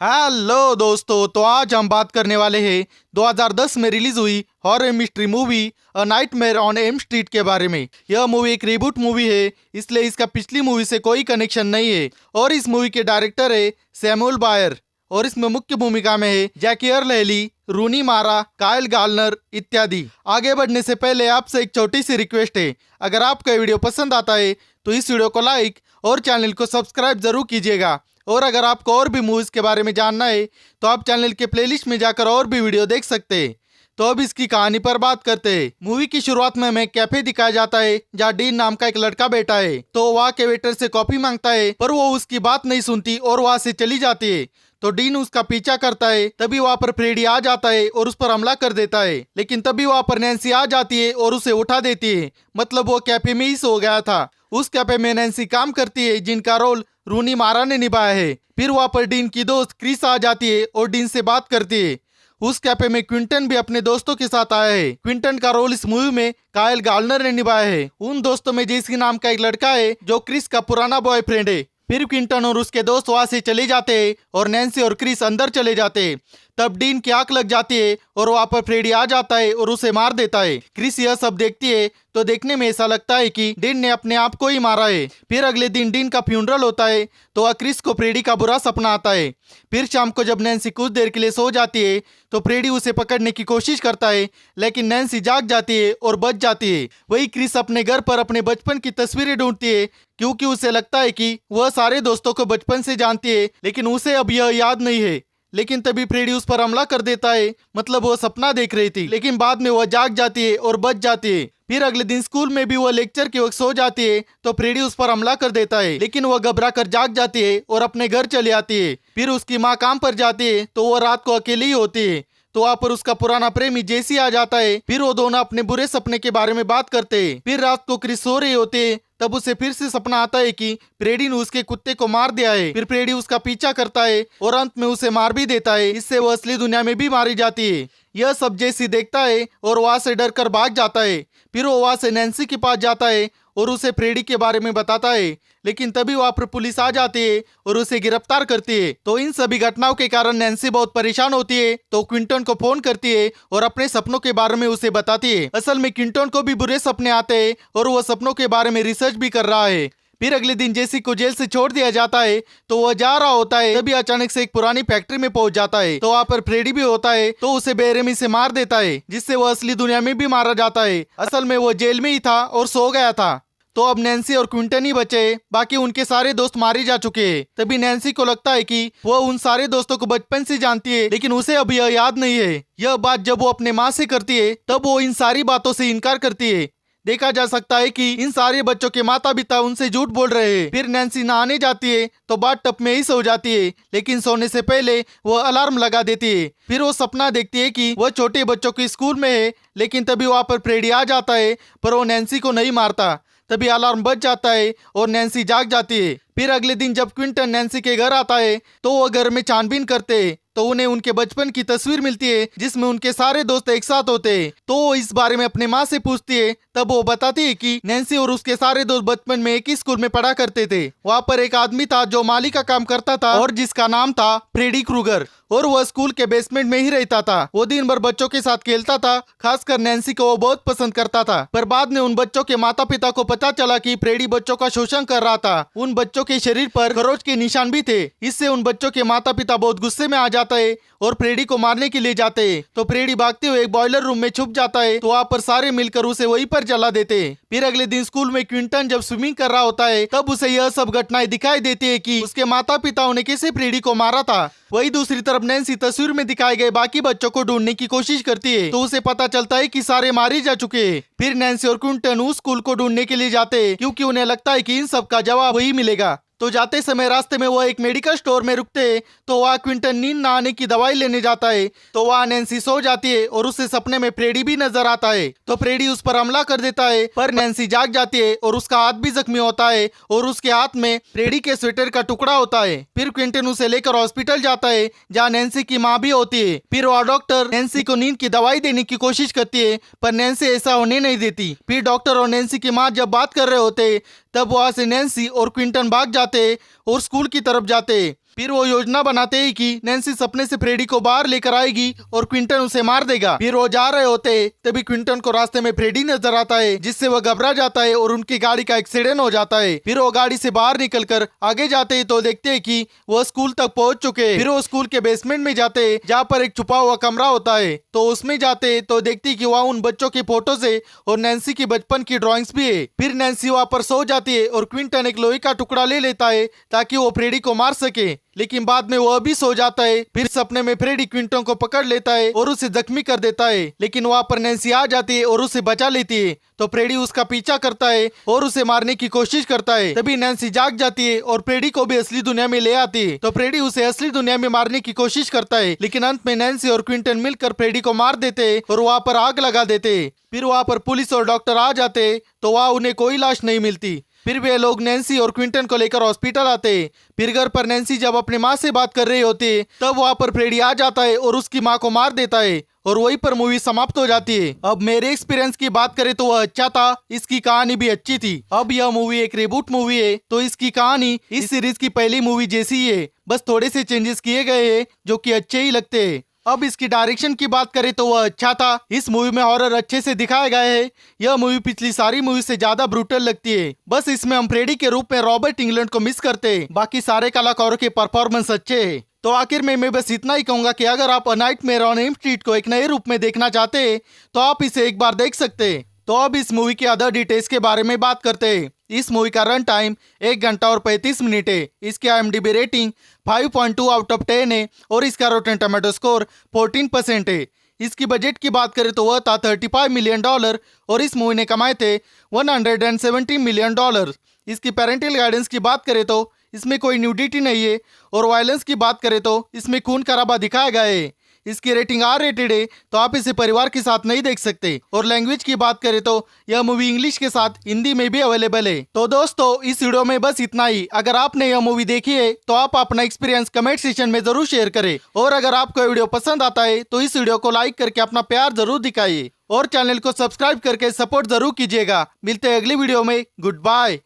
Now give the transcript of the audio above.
Hello दोस्तों, तो आज हम बात करने वाले हैं 2010 में रिलीज हुई horror mystery movie a nightmare on elm street के बारे में। यह मूवी एक रीबूट मूवी है, इसलिए इसका पिछली मूवी से कोई कनेक्शन नहीं है। और इस मूवी के डायरेक्टर है सैमुअल बायर और इसमें मुख्य भूमिका में है जैकी अर्ल हेली, रूनी मारा, कायल गार्नर इत्यादि। आगे बढ़ने से पहले आपसे एक छोटी सी रिक्वेस्ट है, अगर आपको ये वीडियो पसंद आता है तो इस वीडियो को लाइक और चैनल को सब्सक्राइब जरूर कीजिएगा। और अगर आपको और भी मूवीज के बारे में जानना है तो आप चैनल के प्लेलिस्ट में जाकर और भी वीडियो देख सकते हैं। तो अब इसकी कहानी पर बात करते हैं। मूवी की शुरुआत में हमें कैफे दिखाया जाता है जहाँ डीन नाम का एक लड़का बैठा है। तो वहाँ के वेटर से कॉफी मांगता है, पर वो उसकी बात नहीं सुनती और वहाँ से चली जाती है। तो डीन उसका पीछा करता है, तभी वहाँ पर फ्रेडी आ जाता है और उस पर हमला कर देता है। लेकिन तभी वहाँ पर नैन्सी आ जाती है और उसे उठा देती है। मतलब वो कैफे में ही सो गया था। उस कैफे में नैन्सी काम करती है जिनका रोल रूनी मारा ने निभाया है। फिर वहाँ पर डीन की दोस्त क्रिस आ जाती है और डीन से बात करती है। उस कैफे में क्विंटन भी अपने दोस्तों के साथ आया है। क्विंटन का रोल इस मूवी में कायल गार्नर ने निभाया है। उन दोस्तों में जेसी नाम का एक लड़का है जो क्रिस का पुराना बॉयफ्रेंड है। फिर क्विंटन और उसके दोस्त वहां से चले जाते हैं और नैन्सी और क्रिस अंदर चले जाते हैं। तब डीन की आंख लग जाती है और वहां पर फ्रेडी आ जाता है और उसे मार देता है। क्रिस यह सब देखती है तो देखने में ऐसा लगता है कि डीन ने अपने आप को ही मारा है। फिर अगले दिन डीन का फ्यूनरल होता है तो वह क्रिस को फ्रेडी का बुरा सपना आता है। फिर शाम को जब नैन्सी कुछ देर के लिए सो जाती है तो फ्रेडी उसे पकड़ने की कोशिश करता है, लेकिन नैन्सी जाग जाती है और बच जाती है। वही क्रिस अपने घर पर अपने बचपन की तस्वीरें ढूंढती है, क्योंकि उसे लगता है कि वह सारे दोस्तों को बचपन से जानती है, लेकिन उसे अब यह याद नहीं है। लेकिन तभी फ्रेडी उस पर हमला कर देता है। मतलब वो सपना देख रही थी, लेकिन बाद में वह जाग जाती है और बच जाती है। फिर अगले दिन स्कूल में भी वह लेक्चर के वक्त सो जाती है तो फ्रेडी उस पर हमला कर देता है, लेकिन वह घबरा कर जाग जाती है और अपने घर चली आती है। फिर उसकी माँ काम पर जाती है तो वह रात को अकेली ही होती है। तो वहाँ पर उसका पुराना प्रेमी जेसी आ जाता है। फिर वो दोनों अपने बुरे सपने के बारे में बात करते हैं। फिर रात को क्रिस सो रही होती है, तब उसे फिर से सपना आता है कि फ्रेडी ने उसके कुत्ते को मार दिया है। फिर फ्रेडी उसका पीछा करता है और अंत में उसे मार भी देता है। इससे वो असली दुनिया में भी मारी जाती है। यह सब जेसी देखता है और वहां से डर कर भाग जाता है। फिर वो वहां से नैन्सी के पास जाता है और उसे फ्रेडी के बारे में बताता है, लेकिन तभी वहां पर पुलिस आ जाती है और उसे गिरफ्तार करती है। तो इन सभी घटनाओं के कारण नैन्सी बहुत परेशान होती है। तो क्विंटन को फोन करती है और अपने सपनों के बारे में उसे बताती है। असल में क्विंटन को भी बुरे सपने आते हैं और वह सपनों के बारे में रिसर्च भी कर रहा है। फिर अगले दिन जेसी को जेल से छोड़ दिया जाता है तो वह जा रहा होता है, तभी अचानक से एक पुरानी फैक्ट्री में पहुंच जाता है। तो वहाँ पर फ्रेडी भी होता है तो उसे बेरहमी से मार देता है, जिससे वह असली दुनिया में भी मारा जाता है। असल में वह जेल में ही था और सो गया था। तो अब नैन्सी और क्विंटन ही बचे, बाकी उनके सारे दोस्त मारे जा चुके हैं। तभी नैन्सी को लगता है कि वह उन सारे दोस्तों को बचपन से जानती है, लेकिन उसे अब यह याद नहीं है। यह बात जब वो अपने माँ से करती है तब वो इन सारी बातों से इनकार करती है। देखा जा सकता है कि इन सारे बच्चों के माता पिता उनसे झूठ बोल रहे हैं। फिर नैन्सी नहाने जाती है तो बाथ टब में ही सो जाती है, लेकिन सोने से पहले वो अलार्म लगा देती है। फिर वो सपना देखती है कि वह छोटे बच्चों के स्कूल में है, लेकिन तभी वहाँ पर फ्रेडी आ जाता है, पर वो नैन्सी को नहीं मारता। तभी अलार्म बज जाता है और नैन्सी जाग जाती है। फिर अगले दिन जब क्विंटन नैन्सी के घर आता है तो वो घर में छानबीन करते हैं तो उन्हें उनके बचपन की तस्वीर मिलती है जिसमें उनके सारे दोस्त एक साथ होते हैं। तो वो इस बारे में अपने माँ से पूछती है, तब वो बताती है कि नैन्सी और उसके सारे दोस्त बचपन में एक ही स्कूल में पढ़ा करते थे। वहाँ पर एक आदमी था जो माली का काम करता था और जिसका नाम था फ्रेडी क्रूगर, और वह स्कूल के बेसमेंट में ही रहता था। वो दिन भर बच्चों के साथ खेलता था, खासकर नैन्सी को वो बहुत पसंद करता था। पर बाद में उन बच्चों के माता पिता को पता चला कि फ्रेडी बच्चों का शोषण कर रहा था। उन बच्चों के शरीर पर खरोच के निशान भी थे। इससे उन बच्चों के माता पिता बहुत गुस्से में आ जाता है और फ्रेडी को मारने के लिए जाते हैं। तो फ्रेडी भागते हुए एक बॉयलर रूम में छुप जाता है, तो वहाँ पर सारे मिलकर उसे वहीं पर जला देते हैं। फिर अगले दिन स्कूल में क्विंटन जब स्विमिंग कर रहा होता है तब उसे यह सब घटनाएं दिखाई देती है कि उसके माता पिताओं ने कैसे फ्रेडी को मारा था। वही दूसरी तरफ नैन्सी तस्वीर में दिखाए गए बाकी बच्चों को ढूंढने की कोशिश करती है तो उसे पता चलता है कि सारे मारे जा चुके हैं। फिर नैन्सी और क्विंटन उस स्कूल को ढूंढने के लिए जाते हैं, क्योंकि उन्हें लगता है कि इन सब का जवाब वही मिलेगा। तो जाते समय रास्ते में वह एक मेडिकल स्टोर में रुकते हैं तो वहाँ क्विंटन नींद न आने की दवाई लेने जाता है। तो वहाँ नैन्सी सो जाती है और उसे सपने में फ्रेडी भी नजर आता है। तो फ्रेडी उस पर हमला कर देता है, पर नैन्सी जाग जाती है और उसका हाथ भी जख्मी होता है और उसके हाथ में फ्रेडी के स्वेटर का टुकड़ा होता है। फिर क्विंटन उसे लेकर हॉस्पिटल जाता है जहाँ नैन्सी की माँ भी होती है। फिर वह डॉक्टर नैन्सी को नींद की दवाई देने की कोशिश करती है, पर नैन्सी ऐसा होने नहीं देती। फिर डॉक्टर और नैन्सी की माँ जब बात कर रहे होते तब वहां से नैन्सी और क्विंटन भाग जाते और स्कूल की तरफ जाते। फिर वो योजना बनाते हैं कि नैन्सी सपने से फ्रेडी को बाहर लेकर आएगी और क्विंटन उसे मार देगा। फिर वो जा रहे होते तभी क्विंटन को रास्ते में फ्रेडी नजर आता है, जिससे वह घबरा जाता है और उनकी गाड़ी का एक्सीडेंट हो जाता है। फिर वो गाड़ी से बाहर निकलकर आगे जाते हैं तो देखते हैं कि वो स्कूल तक पहुंच चुके हैं। फिर वो स्कूल के बेसमेंट में जाते हैं जहाँ पर एक छुपा हुआ कमरा होता है, तो उसमें जाते तो देखती कि वहाँ उन बच्चों की फोटोज है और नैन्सी की बचपन की ड्राइंग्स भी है। फिर नैन्सी वहाँ पर सो जाती है और क्विंटन एक लोहे का टुकड़ा ले लेता है ताकि वो फ्रेडी को मार सके, लेकिन बाद में वह भी सो जाता है। फिर सपने में फ्रेडी क्विंटन को पकड़ लेता है और उसे जख्मी कर देता है, लेकिन वहाँ पर नैन्सी आ जाती है और उसे बचा लेती है। तो फ्रेडी उसका पीछा करता है और उसे मारने की कोशिश करता है। तभी नैन्सी जाग जाती है और फ्रेडी को भी असली दुनिया में ले आती है। तो फ्रेडी उसे असली दुनिया में मारने की कोशिश करता है, लेकिन अंत में नैन्सी और क्विंटन मिलकर फ्रेडी को मार देते हैं और वहाँ पर आग लगा देते हैं। फिर वहाँ पर पुलिस और डॉक्टर आ जाते हैं, तो वहाँ उन्हें कोई लाश नहीं मिलती। फिर वे लोग नैन्सी और क्विंटन को लेकर हॉस्पिटल आते हैं। फिर घर पर नैन्सी जब अपनी माँ से बात कर रही होती है, तब वहाँ पर फ्रेडी आ जाता है और उसकी माँ को मार देता है और वहीं पर मूवी समाप्त हो जाती है। अब मेरे एक्सपीरियंस की बात करें तो वह अच्छा था, इसकी कहानी भी अच्छी थी। अब यह मूवी एक रिबूट मूवी है, तो इसकी कहानी इस सीरीज की पहली मूवी जैसी ही है, बस थोड़े से चेंजेस किए गए हैं जो कि अच्छे ही लगते हैं। अब इसकी डायरेक्शन की बात करें तो वह अच्छा था, इस मूवी में हॉरर अच्छे से दिखाया गया है। यह मूवी पिछली सारी मूवी से ज्यादा ब्रूटल लगती है। बस इसमें हम फ्रेडी के रूप में रॉबर्ट इंग्लैंड को मिस करते हैं, बाकी सारे कलाकारों के परफॉर्मेंस अच्छे हैं। तो आखिर में मैं बस इतना ही कहूंगा कि अगर आप अ नाइटमेयर ऑन एल्म स्ट्रीट को एक नए रूप में देखना चाहते हैं तो आप इसे एक बार देख सकते हैं। तो अब इस मूवी के अदर डिटेल्स के बारे में बात करते हैं। इस मूवी का रन टाइम 1 घंटा और 35 मिनट है। इसकी IMDb रेटिंग 5.2 आउट ऑफ 10 है और इसका रॉटेन टोमेटो स्कोर 14% है। इसकी बजट की बात करें तो वह था $35 मिलियन और इस मूवी ने कमाए थे $170 मिलियन। इसकी पेरेंटल गाइडेंस की बात करें तो इसमें कोई न्यूडिटी नहीं है और वायलेंस की बात करें तो इसमें खून खराबा दिखाया गया है। इसकी रेटिंग R-रेटेड है, तो आप इसे परिवार के साथ नहीं देख सकते। और लैंग्वेज की बात करें तो यह मूवी इंग्लिश के साथ हिंदी में भी अवेलेबल है। तो दोस्तों इस वीडियो में बस इतना ही। अगर आपने यह मूवी देखी है तो आप अपना एक्सपीरियंस कमेंट सेक्शन में जरूर शेयर करें और अगर आपको यह वीडियो पसंद आता है तो इस वीडियो को लाइक करके अपना प्यार जरूर दिखाइए और चैनल को सब्सक्राइब करके सपोर्ट जरूर कीजिएगा। मिलते हैं अगली वीडियो में। Good bye.